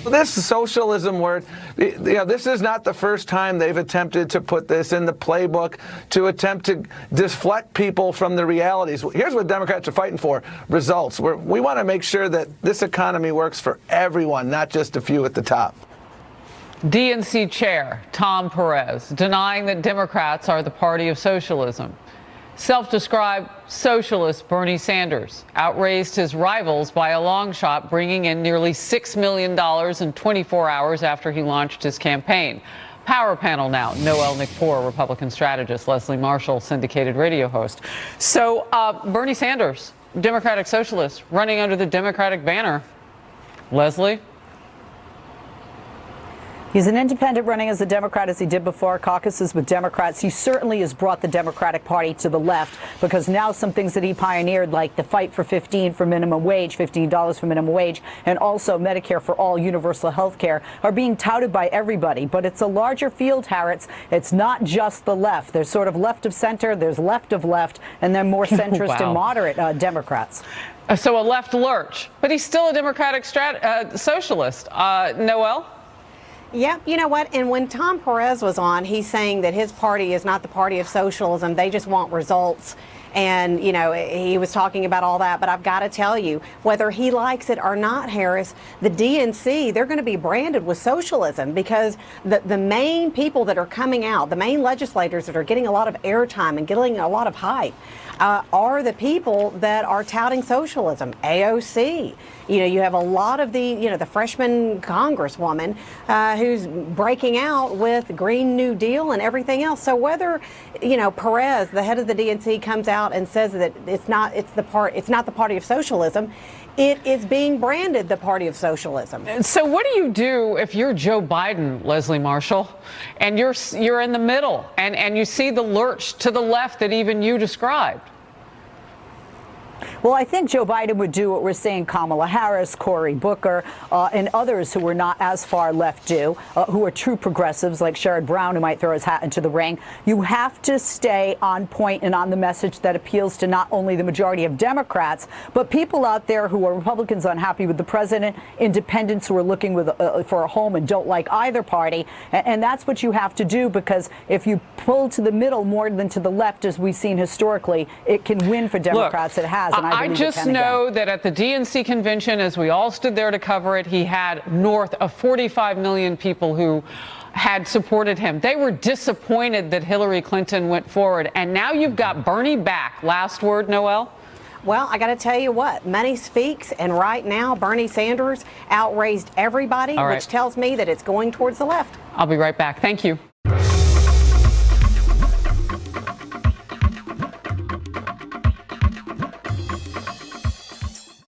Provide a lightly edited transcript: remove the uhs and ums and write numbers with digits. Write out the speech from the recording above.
This socialism word, this is not the first time they've attempted to put this in the playbook to attempt to deflect people from the realities. Here's what Democrats are fighting for: results. We want to make sure that this economy works for everyone, not just a few at the top. DNC Chair Tom Perez denying that Democrats are the party of socialism. Self-described socialist Bernie Sanders outraised his rivals by a long shot, bringing in nearly $6 million in 24 hours after he launched his campaign. Power panel now. Noelle Nikpour, Republican strategist. Leslie Marshall, syndicated radio host. So Bernie Sanders, Democratic socialist, running under the Democratic banner. Leslie? He's an independent running as a Democrat, as he did before, caucuses with Democrats. He certainly has brought the Democratic Party to the left, because now some things that he pioneered, like the fight for $15 for minimum wage, $15 for minimum wage, and also Medicare for all, universal health care, are being touted by everybody. But it's a larger field, Harrods. It's not just the left. There's sort of left of center, there's left of left, and then more centrist and moderate Democrats. So a left lurch, but he's still a Democratic socialist. Noelle? Yeah, you know what? And when Tom Perez was on, he's saying that his party is not the party of socialism. They just want results. And, you know, he was talking about all that. But I've got to tell you, whether he likes it or not, Harris, the DNC, they're going to be branded with socialism, because the main people that are coming out, the main legislators that are getting a lot of airtime and getting a lot of hype, are the people that are touting socialism. AOC. You know, you have a lot of the freshman congresswoman who's breaking out with Green New Deal and everything else. So whether, Perez, the head of the DNC, comes out and says that it's not the party of socialism, it is being branded the party of socialism. So what do you do if you're Joe Biden, Leslie Marshall, and you're in the middle and you see the lurch to the left that even you described? Well, I think Joe Biden would do what we're seeing Kamala Harris, Cory Booker, and others who are not as far left do, who are true progressives like Sherrod Brown, who might throw his hat into the ring. You have to stay on point and on the message that appeals to not only the majority of Democrats, but people out there who are Republicans unhappy with the president, independents who are looking for a home and don't like either party. And that's what you have to do, because if you pull to the middle more than to the left, as we've seen historically, it can win for Democrats. It has. And I just know that at the DNC convention, as we all stood there to cover it, he had north of 45 million people who had supported him. They were disappointed that Hillary Clinton went forward. And now you've got Bernie back. Last word, Noelle? Well, I got to tell you what, money speaks. And right now, Bernie Sanders outraised everybody, which tells me that it's going towards the left. I'll be right back. Thank you.